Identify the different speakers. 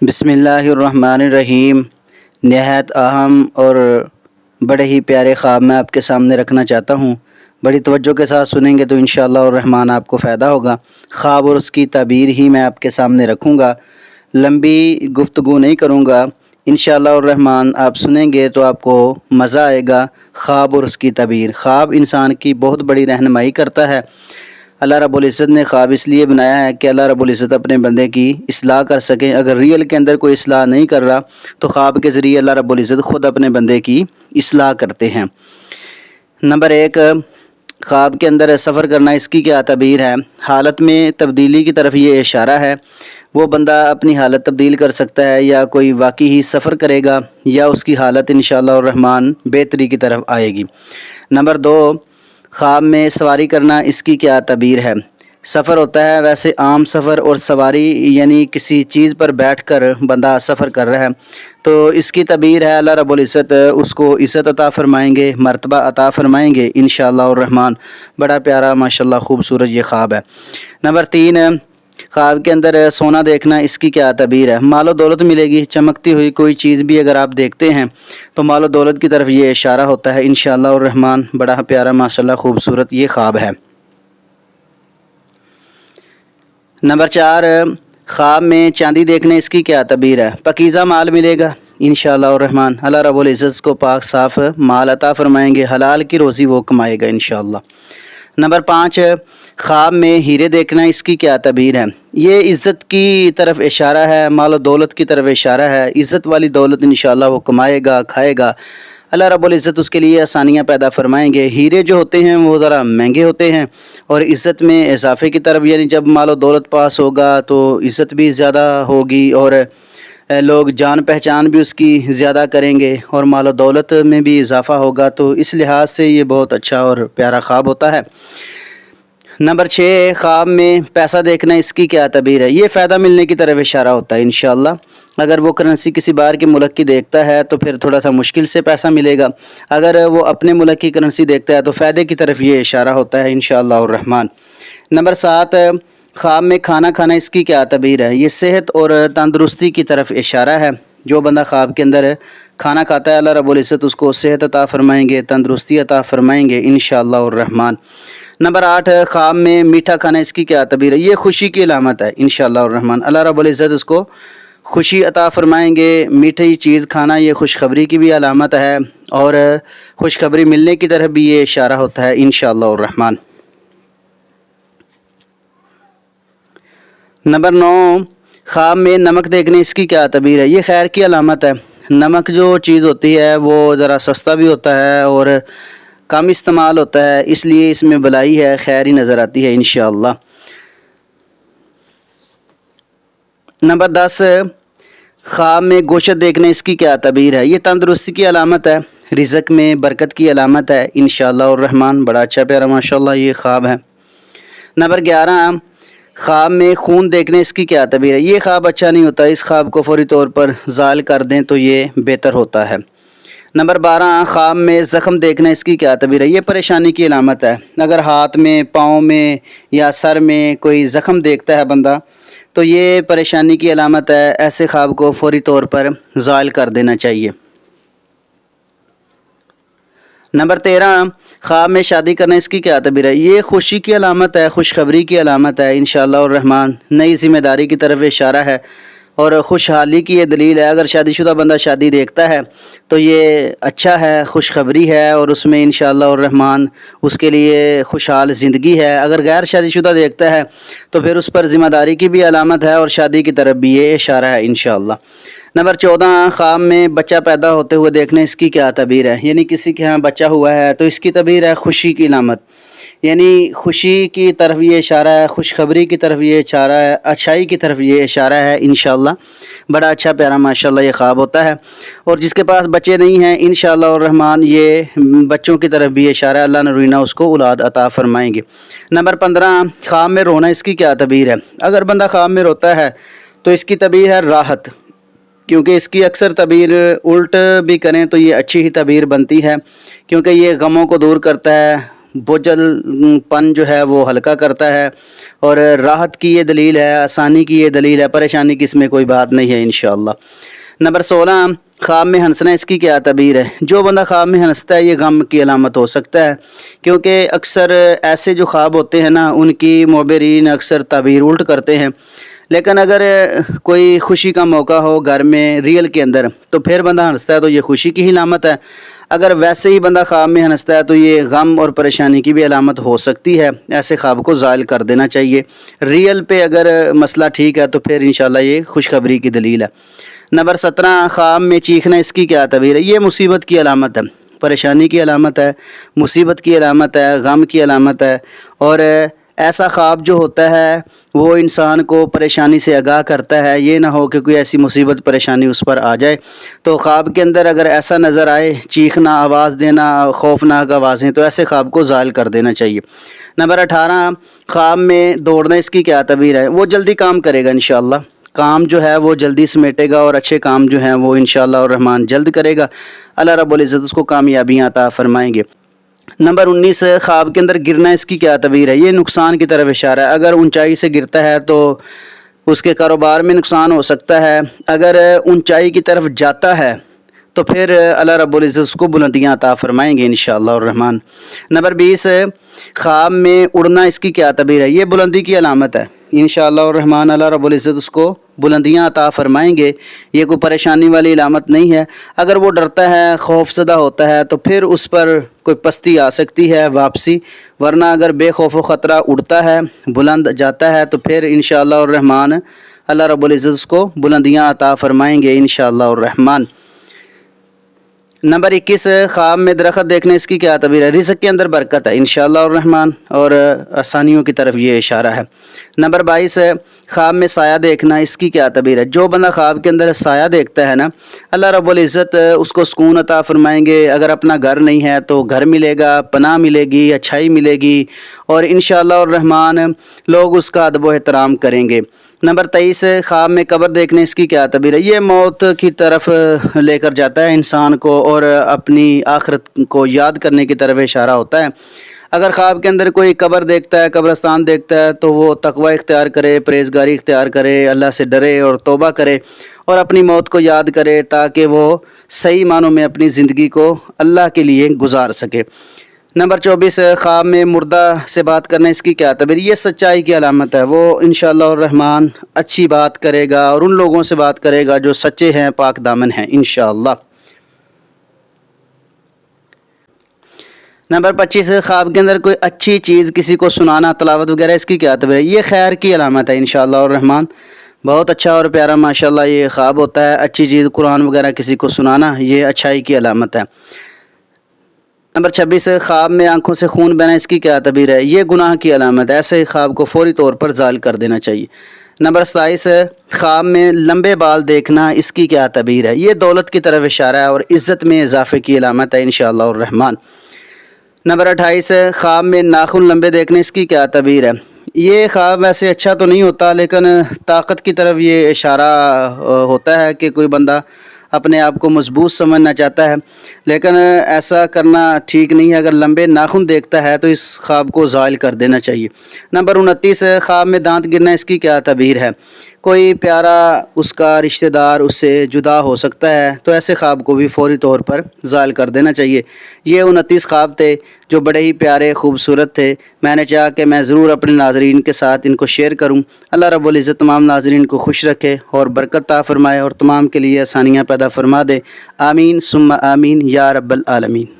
Speaker 1: بسم اللہ الرحمن الرحیم۔ نہایت اہم اور بڑے ہی پیارے خواب میں آپ کے سامنے رکھنا چاہتا ہوں۔ بڑی توجہ کے ساتھ سنیں گے تو انشاءاللہ الرحمن آپ کو فائدہ ہوگا۔ خواب اور اس کی تعبیر ہی میں آپ کے سامنے رکھوں گا، لمبی گفتگو نہیں کروں گا۔ انشاءاللہ الرحمن آپ سنیں گے تو آپ کو مزہ آئے گا۔ خواب اور اس کی تعبیر۔ خواب انسان کی بہت بڑی رہنمائی کرتا ہے۔ اللہ رب العزت نے خواب اس لیے بنایا ہے کہ اللہ رب العزت اپنے بندے کی اصلاح کر سکیں۔ اگر ریئل کے اندر کوئی اصلاح نہیں کر رہا تو خواب کے ذریعے اللہ رب العزت خود اپنے بندے کی اصلاح کرتے ہیں۔ نمبر 1، خواب کے اندر سفر کرنا، اس کی کیا تعبیر ہے؟ حالت میں تبدیلی کی طرف یہ اشارہ ہے۔ وہ بندہ اپنی حالت تبدیل کر سکتا ہے، یا کوئی واقعی ہی سفر کرے گا یا اس کی حالت انشاءاللہ الرحمن بہتری کی طرف آئے گی۔ نمبر 2، خواب میں سواری کرنا، اس کی کیا تعبیر ہے؟ سفر ہوتا ہے ویسے عام سفر، اور سواری یعنی کسی چیز پر بیٹھ کر بندہ سفر کر رہا ہے، تو اس کی تعبیر ہے اللہ رب العزت اس کو عزت عطا فرمائیں گے، مرتبہ عطا فرمائیں گے انشاءاللہ الرحمن۔ بڑا پیارا ماشاءاللہ خوبصورت یہ خواب ہے۔ نمبر 3، خواب کے اندر سونا دیکھنا، اس کی کیا تعبیر ہے؟ مال و دولت ملے گی۔ چمکتی ہوئی کوئی چیز بھی اگر آپ دیکھتے ہیں تو مال و دولت کی طرف یہ اشارہ ہوتا ہے انشاءاللہ الرحمن۔ بڑا پیارا ماشاءاللہ خوبصورت یہ خواب ہے۔ نمبر 4، خواب میں چاندی دیکھنے، اس کی کیا تعبیر ہے؟ پاکیزہ مال ملے گا انشاءاللہ الرحمن۔ اللہ رب العزت کو پاک صاف مال عطا فرمائیں گے، حلال کی روزی وہ کمائے گا انشاءاللہ۔ نمبر 5، خواب میں ہیرے دیکھنا، اس کی کیا تعبیر ہے؟ یہ عزت کی طرف اشارہ ہے، مال و دولت کی طرف اشارہ ہے۔ عزت والی دولت انشاءاللہ وہ کمائے گا، کھائے گا۔ اللہ رب العزت اس کے لیے آسانیاں پیدا فرمائیں گے۔ ہیرے جو ہوتے ہیں وہ ذرا مہنگے ہوتے ہیں، اور عزت میں اضافے کی طرف، یعنی جب مال و دولت پاس ہوگا تو عزت بھی زیادہ ہوگی، اور لوگ جان پہچان بھی اس کی زیادہ کریں گے، اور مال و دولت میں بھی اضافہ ہوگا، تو اس لحاظ سے یہ بہت اچھا اور پیارا خواب ہوتا ہے۔ نمبر 6، خواب میں پیسہ دیکھنا، اس کی کیا تعبیر ہے؟ یہ فائدہ ملنے کی طرف اشارہ ہوتا ہے انشاءاللہ۔ اگر وہ کرنسی کسی باہر کے ملک کی دیکھتا ہے تو پھر تھوڑا سا مشکل سے پیسہ ملے گا، اگر وہ اپنے ملک کی کرنسی دیکھتا ہے تو فائدے کی طرف یہ اشارہ ہوتا ہے انشاءاللہ الرحمن۔ نمبر 7، خواب میں کھانا کھانا، اس کی کیا تعبیر ہے؟ یہ صحت اور تندرستی کی طرف اشارہ ہے۔ جو بندہ خواب کے اندر کھانا کھاتا ہے اللہ رب العزت اس کو صحت عطا فرمائیں گے، تندرستی عطا فرمائیں گے انشاءاللہ الرحمن۔ نمبر 8، خواب میں میٹھا کھانا، اس کی کیا تعبیر ہے؟ یہ خوشی کی علامت ہے انشاءاللہ الرحمن۔ اللہ رب العزت اس کو خوشی عطا فرمائیں گے۔ میٹھی چیز کھانا یہ خوشخبری کی بھی علامت ہے، اور خوشخبری ملنے کی طرف بھی یہ اشارہ ہوتا ہے انشاءاللہ الرحمن۔ نمبر 9، خواب میں نمک دیکھنے، اس کی کیا تعبیر ہے؟ یہ خیر کی علامت ہے۔ نمک جو چیز ہوتی ہے وہ ذرا سستا بھی ہوتا ہے اور کم استعمال ہوتا ہے، اس لیے اس میں بلائی ہے، خیر ہی نظر آتی ہے انشاءاللہ۔ نمبر 10، خواب میں گوشت دیکھنے، اس کی کیا تعبیر ہے؟ یہ تندرستی کی علامت ہے، رزق میں برکت کی علامت ہے انشاءاللہ الرحمن۔ بڑا اچھا پیارا ماشاءاللہ یہ خواب ہے۔ نمبر 11، خواب میں خون دیکھنے، اس کی کیا تعبیر ہے؟ یہ خواب اچھا نہیں ہوتا، اس خواب کو فوری طور پر زائل کر دیں تو یہ بہتر ہوتا ہے۔ نمبر 12، خواب میں زخم دیکھنا، اس کی کیا تعبیر ہے؟ یہ پریشانی کی علامت ہے۔ اگر ہاتھ میں، پاؤں میں یا سر میں کوئی زخم دیکھتا ہے بندہ تو یہ پریشانی کی علامت ہے، ایسے خواب کو فوری طور پر زائل کر دینا چاہیے۔ نمبر 13، خواب میں شادی کرنا، اس کی کیا تعبیر ہے؟ یہ خوشی کی علامت ہے، خوشخبری کی علامت ہے انشاءاللہ الرحمن۔ نئی ذمہ داری کی طرف اشارہ ہے اور خوشحالی کی یہ دلیل ہے۔ اگر شادی شدہ بندہ شادی دیکھتا ہے تو یہ اچھا ہے، خوشخبری ہے، اور اس میں انشاءاللہ الرحمن اس کے لیے خوشحال زندگی ہے۔ اگر غیر شادی شدہ دیکھتا ہے تو پھر اس پر ذمہ داری کی بھی علامت ہے، اور شادی کی طرف بھی یہ اشارہ ہے انشاءاللہ۔ نمبر 14، خواب میں بچہ پیدا ہوتے ہوئے دیکھنے، اس کی کیا تعبیر ہے؟ یعنی کسی کے ہاں بچہ ہوا ہے تو اس کی تعبیر ہے خوشی کی علامت، یعنی خوشی کی طرف یہ اشارہ ہے، خوشخبری کی طرف یہ اشارہ ہے، اچھائی کی طرف یہ اشارہ ہے انشاءاللہ۔ بڑا اچھا پیارا ماشاءاللہ یہ خواب ہوتا ہے۔ اور جس کے پاس بچے نہیں ہیں انشاءاللہ الرحمن یہ بچوں کی طرف بھی اشارہ ہے، اللہ نروینہ اس کو اولاد عطا فرمائیں گے۔ نمبر 15، خواب میں رونا، اس کی کیا تعبیر ہے؟ اگر بندہ خواب میں روتا ہے تو اس کی تعبیر ہے راحت، کیونکہ اس کی اکثر تعبیر الٹ بھی کریں تو یہ اچھی ہی تعبیر بنتی ہے، کیونکہ یہ غموں کو دور کرتا ہے، بوجھل پن جو ہے وہ ہلکا کرتا ہے، اور راحت کی یہ دلیل ہے، آسانی کی یہ دلیل ہے، پریشانی کی اس میں کوئی بات نہیں ہے انشاءاللہ۔ نمبر 16 خواب میں ہنسنا، اس کی کیا تعبیر ہے؟ جو بندہ خواب میں ہنستا ہے یہ غم کی علامت ہو سکتا ہے، کیونکہ اکثر ایسے جو خواب ہوتے ہیں نا ان کی معبرین اکثر تعبیر الٹ کرتے ہیں، لیکن اگر کوئی خوشی کا موقع ہو گھر میں ریئل کے اندر تو پھر بندہ ہنستا ہے تو یہ خوشی کی ہی علامت ہے۔ اگر ویسے ہی بندہ خواب میں ہنستا ہے تو یہ غم اور پریشانی کی بھی علامت ہو سکتی ہے، ایسے خواب کو زائل کر دینا چاہیے۔ ریئل پہ اگر مسئلہ ٹھیک ہے تو پھر انشاءاللہ یہ خوشخبری کی دلیل ہے۔ نمبر 17 خواب میں چیخنا، اس کی کیا تعبیر ہے؟ یہ مصیبت کی علامت ہے، پریشانی کی علامت ہے، مصیبت کی علامت ہے، غم کی علامت ہے، اور ایسا خواب جو ہوتا ہے وہ انسان کو پریشانی سے آگاہ کرتا ہے، یہ نہ ہو کہ کوئی ایسی مصیبت پریشانی اس پر آ جائے۔ تو خواب کے اندر اگر ایسا نظر آئے، چیخنا، آواز دینا، خوفناک آوازیں، تو ایسے خواب کو زائل کر دینا چاہیے۔ نمبر 18 خواب میں دوڑنا، اس کی کیا تعبیر ہے؟ وہ جلدی کام کرے گا انشاءاللہ، کام جو ہے وہ جلدی سمیٹے گا، اور اچھے کام جو ہیں وہ انشاءاللہ الرحمن جلد کرے گا، اللہ رب العزت اس کو کامیابیاں عطا فرمائیں گے۔ نمبر 19 خواب کے اندر گرنا، اس کی کیا تعبیر ہے؟ یہ نقصان کی طرف اشارہ ہے، اگر اونچائی سے گرتا ہے تو اس کے کاروبار میں نقصان ہو سکتا ہے، اگر اونچائی کی طرف جاتا ہے تو پھر اللہ رب العزت اس کو بلندیاں عطا فرمائیں گے انشاءاللہ الرحمن۔ نمبر 20 خواب میں اڑنا، اس کی کیا تعبیر ہے؟ یہ بلندی کی علامت ہے، انشاءاللہ الرحمن اللہ رب العزت اس کو بلندیاں عطا فرمائیں گے، یہ کوئی پریشانی والی علامت نہیں ہے۔ اگر وہ ڈرتا ہے، خوف زدہ ہوتا ہے تو پھر اس پر کوئی پستی آ سکتی ہے، واپسی، ورنہ اگر بے خوف و خطرہ اڑتا ہے، بلند جاتا ہے تو پھر انشاءاللہ الرحمن اللہ رب العزت اس کو بلندیاں عطا فرمائیں گے انشاءاللہ الرحمن۔ نمبر 21 خواب میں درخت دیکھنے، اس کی کیا تعبیر ہے؟ رزق کے اندر برکت ہے انشاءاللہ الرحمن، اور آسانیوں کی طرف یہ اشارہ ہے۔ نمبر 22 خواب میں سایہ دیکھنا، اس کی کیا تعبیر ہے؟ جو بندہ خواب کے اندر سایہ دیکھتا ہے نا، اللہ رب العزت اس کو سکون عطا فرمائیں گے۔ اگر اپنا گھر نہیں ہے تو گھر ملے گا، پناہ ملے گی، اچھائی ملے گی، اور انشاءاللہ الرحمن لوگ اس کا ادب و احترام کریں گے۔ نمبر 23 خواب میں قبر دیکھنے، اس کی کیا تعبیر ہے؟ یہ موت کی طرف لے کر جاتا ہے انسان کو، اور اپنی آخرت کو یاد کرنے کی طرف اشارہ ہوتا ہے۔ اگر خواب کے اندر کوئی قبر دیکھتا ہے، قبرستان دیکھتا ہے، تو وہ تقوی اختیار کرے، پرہیزگاری اختیار کرے، اللہ سے ڈرے اور توبہ کرے، اور اپنی موت کو یاد کرے تاکہ وہ صحیح معنوں میں اپنی زندگی کو اللہ کے لیے گزار سکے۔ نمبر 24 خواب میں مردہ سے بات کرنا، اس کی کیا تعبیر؟ یہ سچائی کی علامت ہے، وہ انشاءاللہ الرحمن اچھی بات کرے گا اور ان لوگوں سے بات کرے گا جو سچے ہیں، پاک دامن ہیں انشاءاللہ۔ نمبر 25 خواب کے اندر کوئی اچھی چیز کسی کو سنانا، تلاوت وغیرہ، اس کی کیا تعبیر ہے؟ یہ خیر کی علامت ہے انشاءاللہ الرحمن، بہت اچھا اور پیارا ماشاءاللہ یہ خواب ہوتا ہے، اچھی چیز قرآن وغیرہ کسی کو سنانا یہ اچھائی کی علامت ہے۔ نمبر 26 خواب میں آنکھوں سے خون بہنا، اس کی کیا تعبیر ہے؟ یہ گناہ کی علامت ہے، ایسے خواب کو فوری طور پر زائل کر دینا چاہیے۔ نمبر 27 خواب میں لمبے بال دیکھنا، اس کی کیا تعبیر ہے؟ یہ دولت کی طرف اشارہ ہے اور عزت میں اضافے کی علامت ہے انشاءاللہ الرحمن۔ نمبر 28 خواب میں ناخن لمبے دیکھنے، اس کی کیا تعبیر ہے؟ یہ خواب ویسے اچھا تو نہیں ہوتا، لیکن طاقت کی طرف یہ اشارہ ہوتا ہے کہ کوئی بندہ اپنے آپ کو مضبوط سمجھنا چاہتا ہے، لیکن ایسا کرنا ٹھیک نہیں ہے۔ اگر لمبے ناخن دیکھتا ہے تو اس خواب کو زائل کر دینا چاہیے۔ نمبر 29 خواب میں دانت گرنا، اس کی کیا تعبیر ہے؟ کوئی پیارا اس کا رشتہ دار اس سے جدا ہو سکتا ہے، تو ایسے خواب کو بھی فوری طور پر زائل کر دینا چاہیے۔ یہ 29 خواب تھے جو بڑے ہی پیارے خوبصورت تھے، میں نے چاہا کہ میں ضرور اپنے ناظرین کے ساتھ ان کو شیئر کروں۔ اللہ رب العزت تمام ناظرین کو خوش رکھے اور برکت عطا فرمائے اور تمام کے لیے آسانیاں پیدا فرما دے، آمین ثم آمین یا رب العالمین۔